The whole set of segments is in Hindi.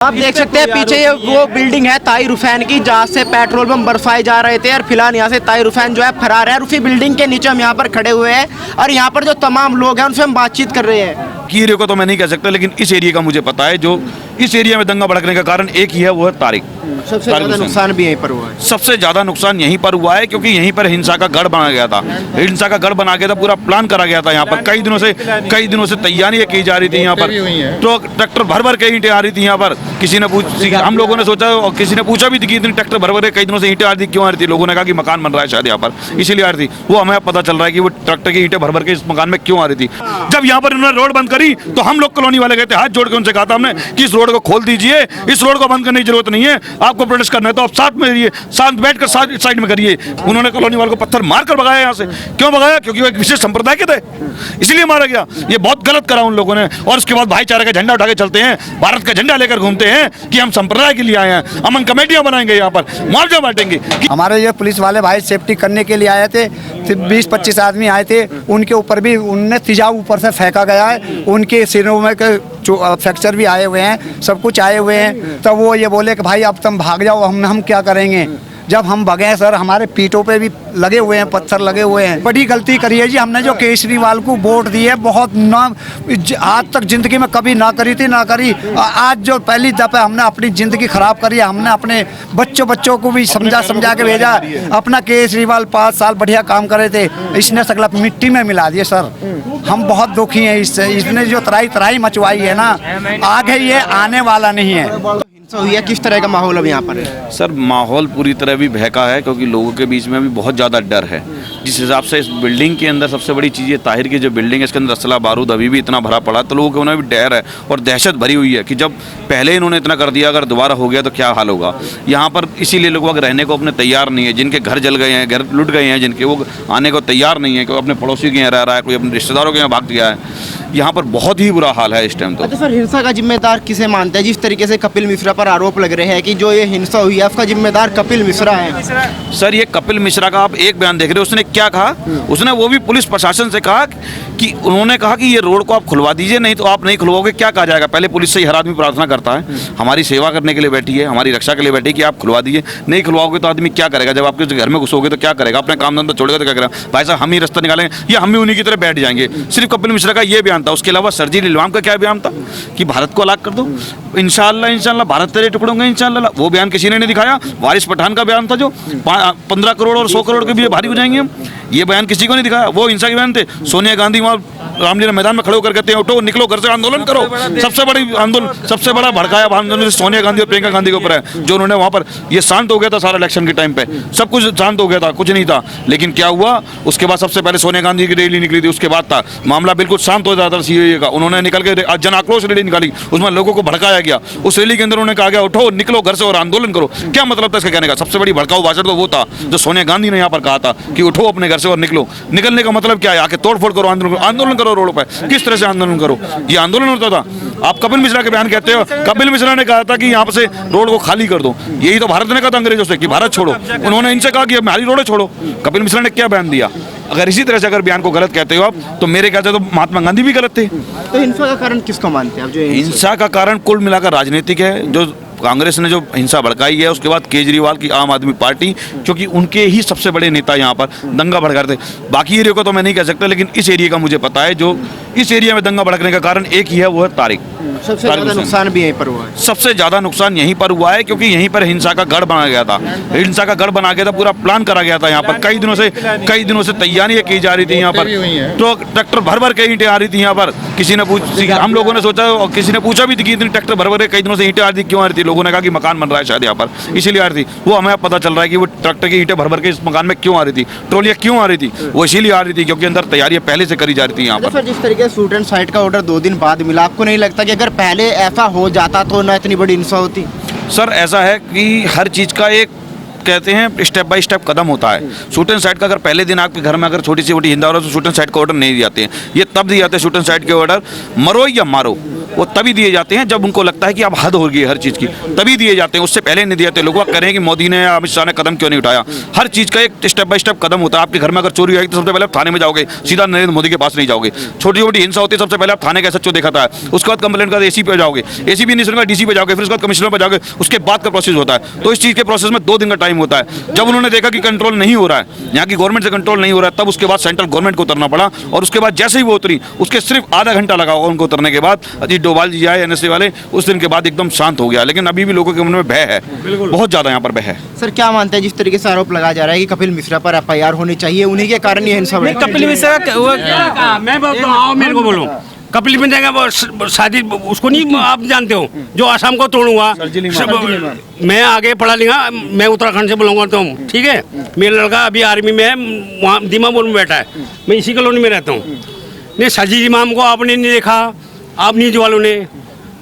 आप देख सकते हैं पीछे ये वो बिल्डिंग है ताई रुफैन की, जहाँ से पेट्रोल बम बरसाए जा रहे थे और फिलहाल यहाँ से ताई रुफैन जो है फरार है। और उसी बिल्डिंग के नीचे हम यहाँ पर खड़े हुए हैं और यहाँ पर जो तमाम लोग हैं उनसे हम बातचीत कर रहे हैं। की एरिया को तो मैं नहीं कह सकता, लेकिन इस एरिया का मुझे पता है। जो इस एरिया में दंगा भड़कने का कारण एक ही है, वो है तारिक। सबसे ज़्यादा नुकसान भी यहीं पर हुआ है। सबसे ज़्यादा नुकसान यहीं पर हुआ है क्योंकि यहीं पर हिंसा का गढ़ बना गया था। हिंसा का गढ़ बना गया था, पूरा प्लान करा गया था। यहाँ पर कई दिनों से तैयारियां की जा रही थी। यहाँ पर तो ट्रैक्टर भर भर के ईंटें आ रही थी। यहाँ पर हम लोगों ने सोचा और किसी ने पूछा भी कि इतनी ट्रैक्टर भर भर के कई दिनों से ईंटें आ रही थी, क्यों आ रही थी? लोगों ने कहा कि मकान बन रहा है शायद यहाँ पर, इसीलिए आ रही थी। वो हमें पता चल रहा है कि वो ट्रैक्टर की ईंटें भर भर के इस मकान में क्यों आ रही थी। जब यहाँ पर उन्होंने रोड बंद करी तो हम लोग कॉलोनी वाले गए थे, हाथ जोड़ के उनसे कहा था हमने कि इस रोड को खोल दीजिए, इस रोड को बंद करने की जरूरत नहीं है। आपको प्रोटेस्ट करना है तो आप साथ में रहिए, साथ बैठकर साइड में करिए। उन्होंने कॉलोनी वालों को पत्थर मारकर भगाया यहाँ से। क्यों भगाया? क्योंकि वो एक विशेष संप्रदाय के थे, इसलिए मारा गया। ये बहुत गलत करा उन लोगों ने। और उसके बाद भाईचारे का झंडा उठा के चलते हैं, भारत का झंडा लेकर घूमते हैं कि हम संप्रदाय के लिए आए हैं, अमन कमेटियां बनाएंगे, यहाँ पर मुआवजा बांटेंगे। हमारे ये पुलिस वाले भाई सेफ्टी करने के लिए आए थे, 20-25 आदमी आए थे। उनके ऊपर भी उनने तेजाब ऊपर से फेंका गया है, उनके सिरों में फ्रैक्चर भी आए हुए हैं, सब कुछ आए हुए हैं। तब वो ये बोले कि भाई अब तुम भाग जाओ, हम क्या करेंगे। जब हम भगे सर, हमारे पीठों पे भी लगे हुए हैं, पत्थर लगे हुए हैं। बड़ी गलती करी है जी हमने, जो केजरीवाल को वोट दी है। बहुत ना, आज तक जिंदगी में कभी ना करी थी, ना करी। आज जो पहली दफा हमने अपनी जिंदगी खराब करी है। हमने अपने बच्चों को भी समझा के भेजा। अपना केजरीवाल 5 साल बढ़िया काम करे थे, इसने सगला मिट्टी में मिला दिए सर। हम बहुत दुखी हैं इससे। इसने जो तराई मचवाई है ना, आगे ये आने वाला नहीं है। हुई है, किस तरह का माहौल अब यहाँ पर है? सर माहौल पूरी तरह भी बहका है क्योंकि लोगों के बीच में अभी बहुत ज़्यादा डर है। जिस हिसाब से इस बिल्डिंग के अंदर सबसे बड़ी चीज़ ये ताहिर की जो बिल्डिंग है, इसके अंदर असला बारूद अभी भी इतना भरा पड़ा, तो लोगों के उन्हें भी डर है और दहशत भरी हुई है कि जब पहले इन्होंने इतना कर दिया, अगर दोबारा हो गया तो क्या हाल होगा यहाँ पर। इसीलिए लोग रहने को अपने तैयार नहीं है। जिनके घर जल गए हैं, घर लुट गए हैं, जिनके वो आने को तैयार नहीं है। कोई अपने पड़ोसी के यहाँ रह रहा है, कोई अपने रिश्तेदारों के यहाँ भाग गया है। यहाँ पर बहुत ही बुरा हाल है इस टाइम। तो अच्छा सर, हिंसा का जिम्मेदार किसे मानते हैं? जिस तरीके से कपिल मिश्रा पर आरोप लग रहे हैं कि जो ये हिंसा हुई है उसका जिम्मेदार कपिल मिश्रा है। सर ये कपिल मिश्रा का आप एक बयान देख रहे हो, उसने क्या कहा? उसने वो भी पुलिस प्रशासन से कहा कि उन्होंने कहा कि ये रोड को आप खुलवा दीजिए, नहीं तो आप नहीं खुलवाओगे। क्या कहा जाएगा? पहले पुलिस से हर आदमी प्रार्थना करता है, हमारी सेवा करने के लिए बैठी है, हमारी रक्षा के लिए बैठी है कि आप खुलवा दीजिए। नहीं खुलवाओगे तो आदमी क्या करेगा? जब आपके घर में घुसोगे तो क्या करेगा? अपने काम धंधा छोड़ेगा तो क्या करेगा? भाई साहब हम ही रास्ता निकालेंगे या हम भी उन्हीं की तरह बैठ जाएंगे। सिर्फ कपिल मिश्रा का ये बयान था। उसके अलावा सरजी नीलवाम का क्या बयान था कि भारत को अलग कर दो, इंशाल्लाह भारत तेरे टुकड़े होंगे इंशाल्लाह। वो बयान किसी ने नहीं दिखाया। वारिस पठान का बयान था जो 15 करोड़ और 100 करोड़ के भी भारी हो जाएंगे हम, ये बयान किसी को नहीं दिखाया। वो हिंसा के बयान थे। सोनिया गांधी वहाँ रामलीला मैदान में खड़े होकर कहते हैं उठो निकलो घर से, आंदोलन करो। सबसे बड़ी आंदोलन, सबसे बड़ा भड़काया आंदोलन सोनिया गांधी और प्रियंका गांधी के ऊपर है, जो उन्होंने वहाँ पर। ये शांत हो गया था सारा इलेक्शन के टाइम पे, सब कुछ शांत हो गया था, कुछ नहीं था। लेकिन क्या हुआ उसके बाद? सबसे पहले सोनिया गांधी की रैली निकली थी, उसके बाद था मामला बिल्कुल शांत हो जाता था सीएए का। उन्होंने निकल के जन आक्रोश रैली निकाली, उसमें लोगों को भड़काया गया। उस रैली के अंदर उन्होंने कहा गया उठो निकलो घर से और आंदोलन करो। क्या मतलब था इसका कहने का? सबसे बड़ी भड़काऊ भाषण तो वो था जो सोनिया गांधी ने यहाँ पर कहा था कि उठो अपने घर से और निकलो। निकलने का मतलब क्या है? आके तोड़फोड़ करो, आंदोलन करो रोड पर। किस तरह से आंदोलन करो? ये आंदोलन होता था। आप कपिल मिश्रा के बयान कहते हो, कपिल मिश्रा ने कहा था कि यहाँ से रोड को खाली कर दो। यही तो भारत ने कहा था अंग्रेजों से कि भारत छोड़ो। उन्होंने इनसे कहा कि हमारी रोड छोड़ो। कपिल मिश्रा ने क्या बयान दिया? अगर इसी तरह से अगर बयान को गलत कहते हो आप, तो मेरे ख्याल से तो महात्मा गांधी भी गलत थे। तो हिंसा का कारण किसको मानते हैं आप? जो हिंसा का कारण कुल मिलाकर राजनीतिक है। जो कांग्रेस ने जो हिंसा भड़काई है, उसके बाद केजरीवाल की आम आदमी पार्टी, क्योंकि उनके ही सबसे बड़े नेता यहाँ पर दंगा भड़का रहे थे। बाकी एरिया को तो मैं नहीं कह सकता, लेकिन इस एरिया का मुझे पता है। जो इस एरिया में दंगा भड़कने का कारण एक ही है, वो है तारिक। सबसे ज़्यादा नुकसान भी यहीं पर हुआ है। सबसे ज़्यादा नुकसान यहीं पर हुआ है क्योंकि यहीं पर हिंसा का गढ़ बना गया था। हिंसा का गढ़ बना गया था, पूरा प्लान करा गया था। यहाँ पर कई दिनों से तैयारियां की जा रही थी। यहाँ पर तो ट्रैक्टर भर भर के ईंटें आ रही थी। यहाँ पर हम लोगों ने सोचा और किसी ने पूछा भी कि इतनी ट्रैक्टर भर भर के कई दिनों से ईंटें आ रही थी, क्यों आ रही थी? लोगों ने कहा कि मकान बन रहा है शायद यहाँ पर, इसीलिए आ रही थी। वो हमें पता चल रहा है कि वो ट्रैक्टर की ईंटें भर भर के इस मकान में क्यों आ रही थी, ट्रॉलियां क्यों आ रही थी, वो इसीलिए आ रही थी क्योंकि अंदर तैयारियां पहले से करी जा रही थी यहाँ पर। जिस तरीके से शूट एंड साइट का ऑर्डर 2 दिन बाद मिला, आपको नहीं लगता कि अगर पहले ऐसा हो जाता तो ना इतनी बड़ी हिंसा होती? सर ऐसा है कि हर चीज़ का एक कहते हैं स्टेप बाय स्टेप कदम होता है। शूट एंड साइड का अगर पहले दिन आपके घर में अगर छोटी सी मोटी हिंदा हो रहा है तो शूट एंड साइड का ऑर्डर नहीं दिए जाते हैं। ये तब दिए जाते हैं शूट एंड साइड के ऑर्डर, मरो या मारो, वो तभी दिए जाते हैं जब उनको लगता है कि अब हद हो गई है हर चीज़ की, तभी दिए जाते हैं। उससे पहले नहीं दिए जाते। लोग करें कि मोदी ने या अमित शाह ने कदम क्यों नहीं उठाया। हर चीज़ का एक स्टेप बाय स्टेप कदम होता है। आपके घर में अगर चोरी हुई तो सबसे पहले आप थाने में जाओगे, सीधा नरेंद्र मोदी के पास नहीं जाओगे। छोटी छोटी हिंसा होती है सबसे पहले आप थाने का एसएचओ दिखाता है, उसके बाद कंप्लेंट का एसी पे जाओगे, एसी भी नहीं सुनेगा डीसी पे जाओगे, फिर उसके बाद कमिश्नर पे जाओगे, उसके बाद का प्रोसेस होता है। तो इस चीज़ के प्रोसेस में 2 दिन का टाइम होता है। जब उन्होंने देखा कि कंट्रोल नहीं हो रहा है, यहाँ की गवर्नमेंट से कंट्रोल नहीं हो रहा है, तब उसके बाद सेंट्रल गवर्नमेंट को उतरना पड़ा। और उसके बाद जैसे ही वो उतरी, उसके सिर्फ आधा घंटा लगा होगा उनको उतरने के बाद। अजीत डोभाल जी आए एनएसए वाले, उस दिन के बाद एकदम शांत हो गया। लेकिन अभी भी लोगों के मन में भय है, बहुत ज़्यादा यहाँ पर भय है। सर क्या मानते हैं जिस तरीके से आरोप लगाया जा रहा है कि कपिल मिश्रा पर एफआईआर होनी चाहिए, उन्हीं के कारण ये हिंसा बढ़ी? कपिल मिश्रा मैं बोलता हूँ, आओ मेरे को बोलो, कपिल मिश्रा का वो शादी उसको नहीं आप जानते हो जो आसाम को तोड़ूंगा। मैं आगे पढ़ा लिखा, मैं उत्तराखंड से बोलूँगा तो ठीक है। मेरा लड़का अभी आर्मी में है, वहाँ दीमापुर में बैठा है, मैं इसी कॉलोनी में रहता हूँ। नहीं सजीद इमाम को आपने नहीं देखा, आप न्यूज वालों ने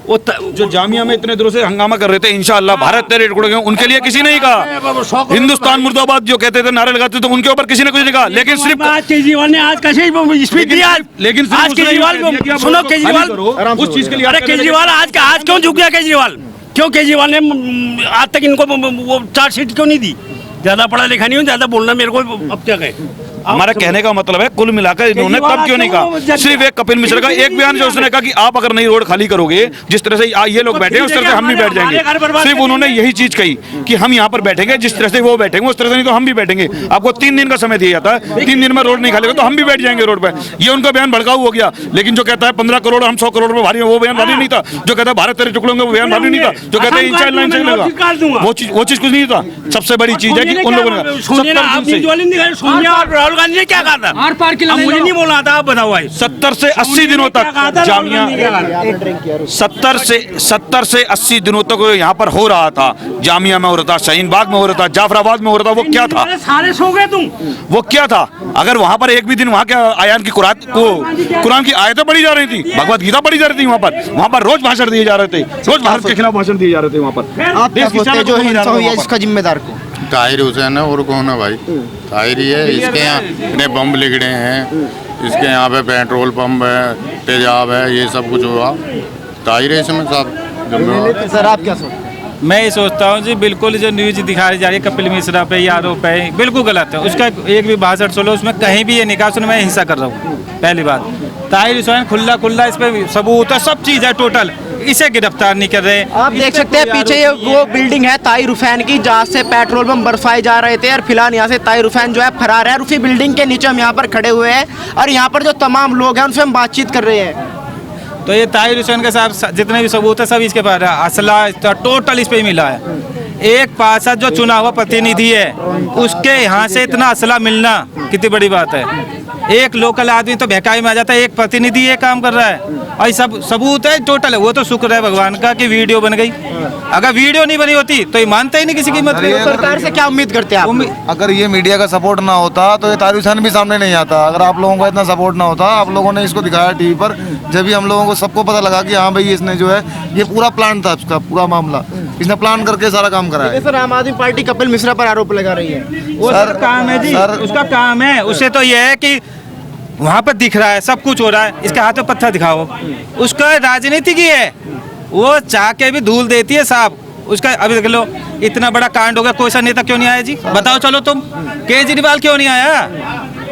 जो जामिया में इतने दिनों से हंगामा कर रहे थे, इंशाअल्लाह भारत तेरे टुकड़े होंगे, उनके लिए किसी नहीं कहा। हिंदुस्तान मुर्दाबाद जो कहते थे, नारे लगाते थे, उनके ऊपर किसी ने कुछ नहीं कहा। लेकिन सिर्फ आज केजरीवाल ने आज कैसे स्पीच दिया, लेकिन आज केजरीवाल सुनो, केजरीवाल उस चीज के लिए, अरे केजरीवाल आज क्यों झुक गया? केजरीवाल क्यों? केजरीवाल ने आज तक इनको वो चार्जशीट क्यों नहीं दी? ज्यादा पढ़ा लिखा नहीं हूँ, ज्यादा बोलना मेरे को अब क्या कहे। हमारा कहने का मतलब है कुल मिलाकर इन्होंने तब क्यों नहीं कहा। सिर्फ एक कपिल मिश्रा का एक बयान जो उसने कहा कि आप अगर नई रोड खाली करोगे, जिस तरह से ये लोग बैठे हैं उस तरह से हम भी बैठ जाएंगे। सिर्फ उन्होंने यही चीज कही कि हम यहाँ पर बैठेंगे, जिस तरह से वो बैठेंगे उस तरह से नहीं तो हम भी बैठेंगे। आपको 3 दिन का समय दिया जाता है, 3 दिन में रोड नहीं खाली तो हम भी बैठ जाएंगे रोड पर। ये उनका बयान भड़काऊ हो गया। लेकिन जो कहता है 15 करोड़ हम 100 करोड़ में भारी, वो बयान भारी नहीं था। जो कहता है भारत तेरे टुकड़ों में, वो बयान भारी नहीं था। जो कहते हैं इंचाइल लाइन चलेगा, वो चीज कुछ नहीं था। सबसे बड़ी चीज है कि उन लोगों ने सोनिया और राहुल गांधी ने क्या कहा था? मुझे नहीं बोला था, आप बताओ भाई। 70 से 80 दिनों तक जामिया 70 से 80 दिनों तक यहाँ पर हो रहा था। जामिया में हो रहा था, शाहीन बाग में हो रहा था, जाफराबाद में हो रहा था। वो क्या था? सारे सो गए तुम। वो क्या था? अगर वहाँ पर एक भी दिन वहाँ के आयान की कुरान की आयतें पढ़ी जा रही थी, भगवत गीता पढ़ी जा रही थी, वहाँ पर रोज भाषण दिए जा रहे थे, रोज भारत के खिलाफ भाषण दिए जा रहे थे। वहाँ पर आप क्या सोचते हैं जो हिंसा हुई है इसका जिम्मेदार कौन? ताहिर हुसैन है, और कौन है भाई? ताहिर ही है। इसके यहाँ इतने बम लिगड़े हैं, इसके यहाँ पे पेट्रोल पंप है, तेजाब है, ये सब कुछ हुआ ताहिर है इसमें सब। सर आप क्या सोचते हैं? मैं ये सोचता हूँ जी, बिल्कुल जो न्यूज दिखाई जा रही है कपिल मिश्रा पे या आरोप है, बिल्कुल गलत है। उसका एक भी भाषण सुनो, उसमें कहीं भी ये निकाह सुनो मैं हिंसा कर रहा हूँ। पहली बात, ताहिर हुसैन खुला इस पे सबूत है, सब चीज़ है टोटल, इसे गिरफ्तार नहीं कर रहे। आप देख सकते हैं पीछे ये वो बिल्डिंग है ताहिर हुसैन की, जहाँ से पेट्रोल बम बरसाए जा रहे थे और फिलहाल यहाँ से ताहिर हुसैन जो है फरार है। और उसी बिल्डिंग के नीचे हम यहाँ पर खड़े हुए हैं और यहाँ पर जो तमाम लोग हैं उनसे हम बातचीत कर रहे हैं। तो ये ताहिर हुसैन के साथ जितने भी सबूत है सब इसके पास है, असला टोटल इस पे ही मिला है। एक पार्षद जो चुना हुआ प्रतिनिधि है उसके यहाँ से इतना असला मिलना कितनी बड़ी बात है। एक लोकल आदमी तो बहकाई में आ जाता है, एक प्रतिनिधि ये काम कर रहा है और सब सबूत है टोटल है। वो तो शुक्र है भगवान का कि वीडियो बन गई, अगर वीडियो नहीं बनी होती तो ये मानते ही नहीं किसी कीमत पे। सरकार से क्या उम्मीद करते हैं आप? अगर ये मीडिया का सपोर्ट ना होता तो ये ताहिर हुसैन भी सामने नहीं आता। अगर आप लोगों का इतना सपोर्ट ना होता, आप लोगों ने इसको दिखाया टीवी पर, जब भी हम लोगों को सबको पता लगा कि हाँ भाई इसने जो है ये पूरा प्लान था, उसका पूरा मामला इसने प्लान करके सारा काम करा है। सर आम आदमी पार्टी कपिल मिश्रा पर आरोप लगा रही है। वो सर काम है जी, उसका काम है। उससे तो ये है कि वहाँ पर दिख रहा है सब कुछ हो रहा है, इसके हाथ में पत्थर दिखाओ। उसका राजनीति की है, वो चाह के भी धूल देती है साहब। उसका अभी देख लो, इतना बड़ा कांड हो गया, कोई सा नेता क्यों नहीं आया जी? बताओ चलो तुम, केजरीवाल क्यों नहीं आया?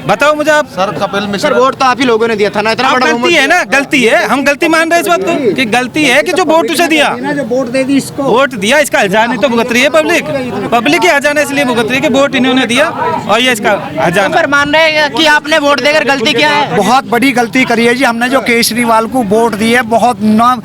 बताओ मुझे आप। Sir Kapil sir Mishra vote तो आप ही लोगों ने दिया था ना, इतना बड़ा गलती है ना, गलती है, हम गलती मान रहे हैं इस बात को कि गलती है कि जो वोट उसे दिया, जो वोट दे दी इसको, वोट दिया, इसका हजान नहीं तो भुगत रही है पब्लिक ही हजान है, इसलिए भुगत रही है कि वोट इन्होंने दिया और ये इसका हजान। सर मान रहे हैं कि आपने वोट देकर गलती किया है? बहुत बड़ी गलती करी है जी हमने, जो केजरीवाल को वोट दी है। बहुत ना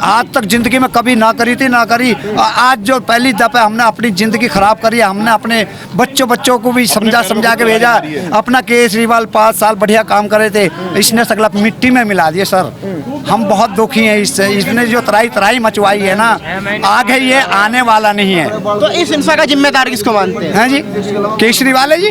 आज तक जिंदगी में कभी ना करी थी, ना करी। आज जो पहली दफा हमने अपनी जिंदगी खराब करी है, हमने अपने बच्चों को भी समझा के भेजा, अपना केजरीवाल 5 साल बढ़िया काम करे थे, इसने सगला मिट्टी में मिला दिए सर। हम बहुत दुखी हैं इससे। इसने जो तराई मचवाई है ना, आगे ये आने वाला नहीं है। तो इस हिंसा का जिम्मेदार किसको मानते हैं? हैं जी, केजरीवाल है जी।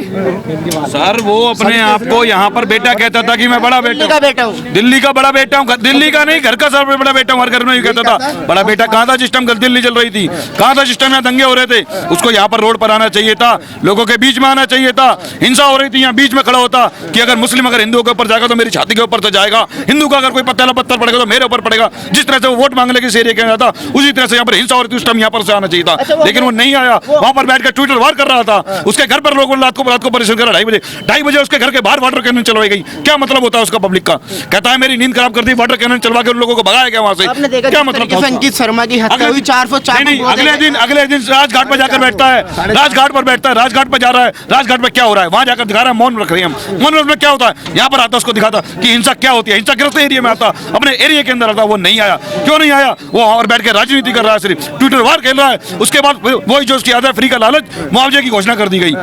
सर वो अपने आप को यहाँ पर बेटा कहता था कि मैं बड़ा दिल्ली बेटा का बेटा हूँ। दिल्ली का बड़ा बेटा हूँ। दिल्ली का नहीं, घर का सर बड़ा बेटा हूँ। हर घर में ये कहता था बड़ा बेटा। कहाँ था जिस टाइम दिल्ली चल रही थी? कहाँ था जिस टाइम यहाँ दंगे हो रहे थे? उसको यहाँ पर रोड पर आना चाहिए था, लोगों के बीच में आना चाहिए था। हिंसा हो रही थी, यहाँ बीच में खड़ा होता कि अगर मुस्लिम अगर हिंदुओं के ऊपर जाएगा तो मेरी छाती के ऊपर से जाएगा, हिंदू का अगर कोई पत्थर पड़ेगा तो मेरे ऊपर पड़ेगा। जिस तरह से वो वोट मांगने के एरिया के था, उसी तरह से यहाँ पर हिंसा हो रही थी, उस टाइम यहाँ पर से आना चाहिए था। लेकिन वो नहीं आया, वहां पर बैठ कर ट्विटर वार कर रहा था। उसके घर पर लोगों ने रात को परेशान करा। 2:30 बजे उसके घर के बाहर वाटर कैनन चलवाई गई। क्या मतलब होता है उसका पब्लिक का? कहता है मेरी नींद खराब कर दी, वाटर कैनन चलवा के उन लोगों को भगाया गया वहां से। क्या मतलब? अंकित शर्मा की हत्या हुई, 400 अगले दिन राजघाट पर जाकर बैठता है, राजघाट पर जा रहा है। राजघाट पर क्या हो रहा है वहां जाकर दिखा रहा है, मौन रख रहे हैं हम। मौन में क्या होता है? यहाँ पर आता उसको दिखाता कि हिंसा क्या होती है। हिंसाग्रस्त एरिया में आता, अपने एरिया के अंदर आता। वो नहीं आया। क्यों नहीं आया? वो और बैठ के राजनीति कर रहा है, सिर्फ ट्विटर वार खेल रहा है। उसके बाद वही जो उसकी आदत फ्री का लालच, मुआवजे की घोषणा कर दी गई।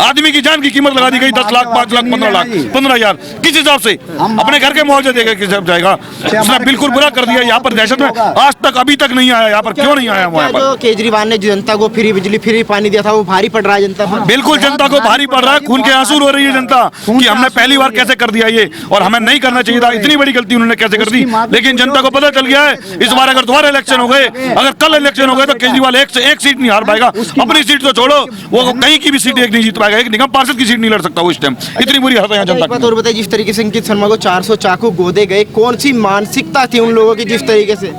आदमी की जान की कीमत लगा दी गई, 10 लाख 5 लाख 15 लाख 15,000। किस हिसाब से अपने घर के मुआवजे देगा? किस हिसाब जाएगा? उसने बिल्कुल बुरा कर दिया। यहाँ पर दहशत में आज तक अभी तक नहीं आया। यहाँ पर क्यों नहीं आया? वहाँ पर केजरीवाल ने जनता को फ्री बिजली फ्री पानी दिया था, वो भारी पड़ रहा है जनता पर। बिल्कुल जनता को भारी पड़ रहा है। खून के आंसू रो रही है जनता कि हमने पहली बार कैसे कर दिया ये, और हमें नहीं करना चाहिए था। इतनी बड़ी गलती उन्होंने कैसे कर दी। लेकिन जनता को पता चल गया है इस बार अगर दोबारा इलेक्शन हो गए, अगर कल इलेक्शन हो गए तो केजरीवाल एक से एक सीट नहीं हार पाएगा। अपनी सीट तो छोड़ो, वो कहीं की भी सीट एक नहीं जीत पाएगा। एक निगम पार्षद की सीट नहीं लड़ सकता वो इस टाइम। इतनी बुरी हालत है यहाँ जनता की। और बताइए, जिस तरीके से अंकित शर्मा को 400 चाकू गोदे गए, कौन सी मानसिकता थी उन लोगों की? जिस तरीके से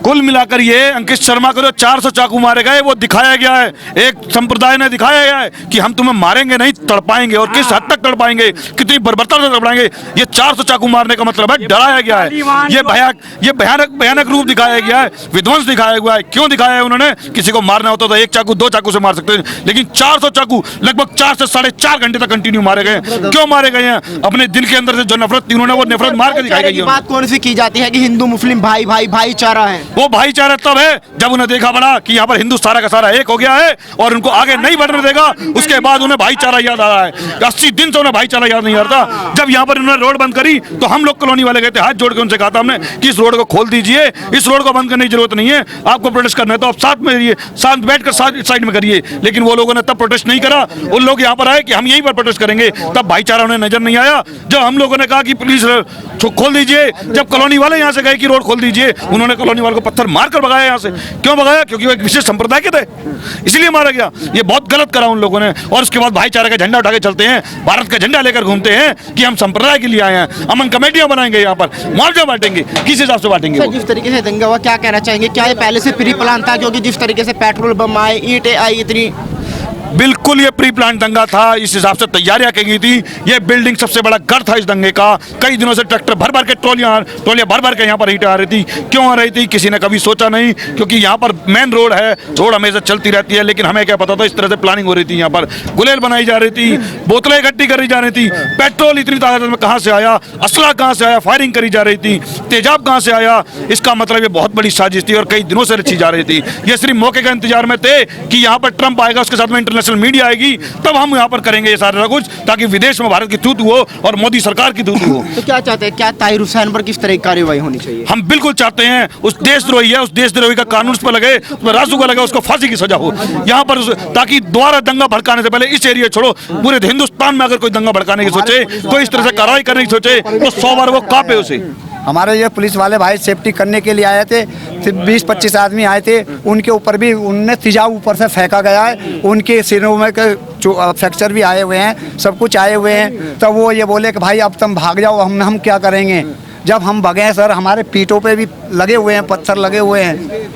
कुल मिलाकर ये अंकित शर्मा को जो 400 चाकू मारे गए, वो दिखाया गया है, एक संप्रदाय ने दिखाया गया है कि हम तुम्हें मारेंगे नहीं, तड़पाएंगे। और किस हद तक तड़पाएंगे, कितनी बर्बरता से तड़पाएंगे, ये 400 चाकू मारने का मतलब है डराया गया है। ये भयानक रूप दिखाया गया है, विध्वंस दिखाया गया है। क्यों दिखाया है उन्होंने? किसी को मारना होता तो 1 चाकू 2 चाकू से मार सकते हैं, लेकिन 400 चाकू लगभग 4 से 4.5 घंटे तक कंटिन्यू मारे गए। क्यों मारे गए हैं? अपने दिल के अंदर से जो नफरत थी उन्होंने, वो नफरत मार के दिखाई गई है। बात कौन सी की जाती है कि हिंदू मुस्लिम भाईचारा है? वो भाईचारा तब है जब उन्हें देखा पड़ा कि यहाँ पर हिंदू सारा का सारा एक हो गया है और उनको आगे नहीं बढ़ने देगा। उसके बाद उन्हें भाईचारा याद आ रहा है। 80 दिन से उन्हें भाईचारा याद नहीं आता। जब यहाँ पर उन्होंने रोड बंद करी तो हम लोग कॉलोनी वाले गए थे, हाथ जोड़ के उनसे कहा था हमने कि इस रोड को खोल दीजिए, इस रोड को बंद करने की जरूरत नहीं है। आपको प्रोटेस्ट करना है तो आप साथ में रहिए, साथ बैठकर साइड में करिए। लेकिन वो लोगों ने तब प्रोटेस्ट नहीं करा। उन लोग यहाँ पर आए कि हम यहीं पर प्रोटेस्ट करेंगे, तब भाईचारा उन्हें नजर नहीं आया। जब हम लोगों ने कहा कि प्लीज खोल दीजिए, जब कॉलोनी वाले यहाँ से गए कि रोड खोल दीजिए, उन्होंने कॉलोनी वाले को पत्थर मारकर भगाया यहाँ से। क्यों भगाया? क्योंकि वो एक विशेष संप्रदाय के थे, इसलिए मारा गया। ये बहुत गलत करा उन लोगों ने। और उसके बाद भाईचारे का झंडा उठा के चलते हैं, भारत का झंडा लेकर घूमते हैं कि हम संप्रदाय के लिए आए हैं, अमन कमेटियां बनाएंगे, यहाँ पर मुआवजा बांटेंगे। किस हिसाब से बांटेंगे? जिस तरीके से दंगा हुआ, क्या कहना चाहेंगे? क्या ये पहले से प्री प्लान था? क्योंकि जिस तरीके से पेट्रोल बम आए, ईंटें आई, इतनी बिल्कुल ये प्री प्लान दंगा था। इस हिसाब से तैयारियां की गई थी। ये बिल्डिंग सबसे बड़ा गढ़ था इस दंगे का। कई दिनों से ट्रैक्टर भर भर के ट्रॉलियां भर भर के यहाँ पर ईंटें आ रही थी। क्यों आ रही थी किसी ने कभी सोचा नहीं, क्योंकि यहाँ पर मेन रोड है, रोड हमेशा चलती रहती है। लेकिन हमें क्या पता था इस तरह से प्लानिंग हो रही थी। यहाँ पर गुलेल बनाई जा रही थी, बोतलें इकट्ठी करी जा रही थी, पेट्रोल इतनी तादाद में कहाँ से आया, असला कहाँ से आया, फायरिंग करी जा रही थी, तेजाब कहाँ से आया। इसका मतलब ये बहुत बड़ी साजिश थी और कई दिनों से रची जा रही थी। ये सिर्फ मौके का इंतजार में थे कि यहाँ पर ट्रंप आएगा, उसके साथ में इंटरनेशनल मीडिया आएगी, तब हम यहाँ पर करेंगे ये सारा कुछ, ताकि विदेश में भारत की थूतू हो और मोदी सरकार की थूतू हो। तो क्या चाहते हैं? क्या ताहिर हुसैन पर किस तरह की कार्रवाई होनी चाहिए? हम बिल्कुल चाहते हैं उस देशद्रोही है, उस देशद्रोही का कानून उस पर लगे, उस पर रासू का लगे, उसको फांसी की सजा हो यहाँ पर, ताकि दोबारा दंगा भड़काने से पहले इस एरिया छोड़ो, पूरे हिंदुस्तान में अगर कोई दंगा भड़काने की सोचे, कोई इस तरह से कार्रवाई करने की सोचे, तो 100 बार वो कांपे उसे। हमारे ये पुलिस वाले भाई सेफ्टी करने के लिए आए थे, 20-25 आदमी आए थे, उनके ऊपर भी उनने तेजाब ऊपर से फेंका गया है, उनके सिरों में फ्रैक्चर भी आए हुए हैं, सब कुछ आए हुए हैं। तब वो ये बोले कि भाई अब तुम भाग जाओ, हम क्या करेंगे। जब हम भगे सर, हमारे पीठों पे भी लगे हुए हैं, पत्थर लगे हुए हैं,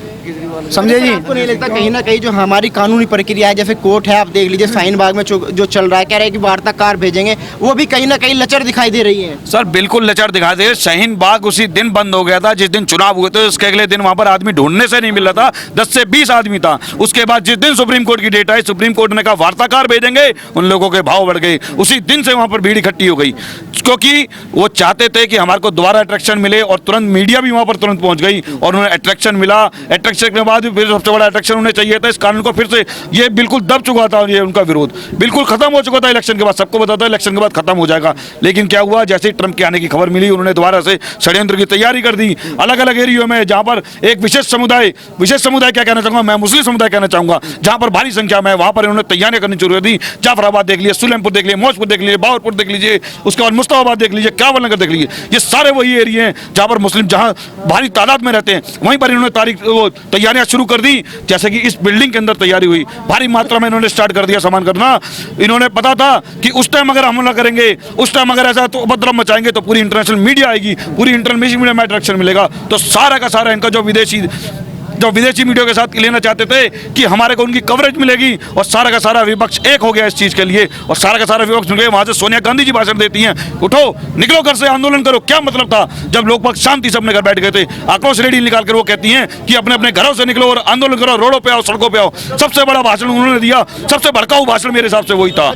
समझे जी। आपको नहीं लगता कहीं ना कहीं जो हमारी कानूनी प्रक्रिया है, जैसे कोर्ट है, आप देख लीजिए शाहीन बाग में जो चल रहा है, कह रहे हैं कि वार्ताकार भेजेंगे, वो भी कहीं ना कहीं लचर दिखाई दे रही है? सर बिल्कुल लचर दिखाई दे। शाहीन बाग उसी दिन बंद हो गया था जिस दिन चुनाव हुए थे। उसके अगले दिन वहां पर आदमी ढूंढने से नहीं मिल रहा था, 10 से 20 आदमी था। उसके बाद जिस दिन सुप्रीम कोर्ट की डेट आई, सुप्रीम कोर्ट ने कहा वार्ताकार भेजेंगे, उन लोगों के भाव बढ़ गए। उसी दिन से वहां पर भीड़ इकट्ठी हो गई, क्योंकि वो चाहते थे कि हमारे को दोबारा अट्रैक्शन मिले, और तुरंत मीडिया भी वहां पर तुरंत पहुंच गई और उन्हें अट्रैक्शन मिला। अट्रैक्शन के बाद भी फिर सबसे बड़ा अट्रैक्शन उन्हें चाहिए था। इस कानून को फिर से ये बिल्कुल दब चुका था, ये उनका विरोध बिल्कुल खत्म हो चुका था इलेक्शन के बाद। सबको पता था इलेक्शन के बाद खत्म हो जाएगा, लेकिन क्या हुआ, जैसे ही ट्रंप के आने की खबर मिली उन्होंने दोबारा से षड्यंत्र की तैयारी कर दी। अलग अलग एरियो में जहां पर एक विशेष समुदाय क्या कहना चाहूंगा मैं, मुस्लिम समुदाय कहना चाहूंगा, जहां पर भारी संख्या में, वहां पर इन्होंने तैयारियां करनी शुरू कर दी। जाफराबाद देख लीजिए, सुलेमपुर देख लीजिए, मौजपुर देख लीजिए, बावरपुर देख लीजिए, उसके बाद मुस्ताबाद देख लीजिए, कावल नगर देख लीजिए, ये सारे वही एरिया हैं जहां पर मुस्लिम जहां भारी तादाद में रहते हैं। वहीं पर इन्होंने तैयारियां शुरू कर दी। जैसे कि इस बिल्डिंग के अंदर तैयारी हुई, भारी मात्रा में इन्होंने स्टार्ट कर दिया सामान करना। इन्होंने पता था कि उस टाइम अगर हमला करेंगे, उस टाइम अगर ऐसा तो उपद्रव मचाएंगे तो पूरी इंटरनेशनल मीडिया आएगी, पूरी इंटरनेशनल मीडिया में अट्रैक्शन मिलेगा। तो सारा का सारा इनका जो विदेशी मीडिया के साथ लेना चाहते थे कि हमारे को उनकी कवरेज मिलेगी, और सारा का सारा विपक्ष एक हो गया इस चीज के लिए। और सारा का सारा विपक्ष वहां से सोनिया गांधी जी भाषण देती हैं, उठो निकलो घर से, आंदोलन करो। क्या मतलब था जब लोग पक्ष शांति से अपने घर बैठ गए थे, आक्रोश रैली निकाल कर वो कहती हैं कि अपने अपने घरों से निकलो और आंदोलन करो, रोडों पे आओ, सड़कों पे आओ। सबसे बड़ा भाषण उन्होंने दिया, सबसे भड़काऊ भाषण मेरे हिसाब से वही था।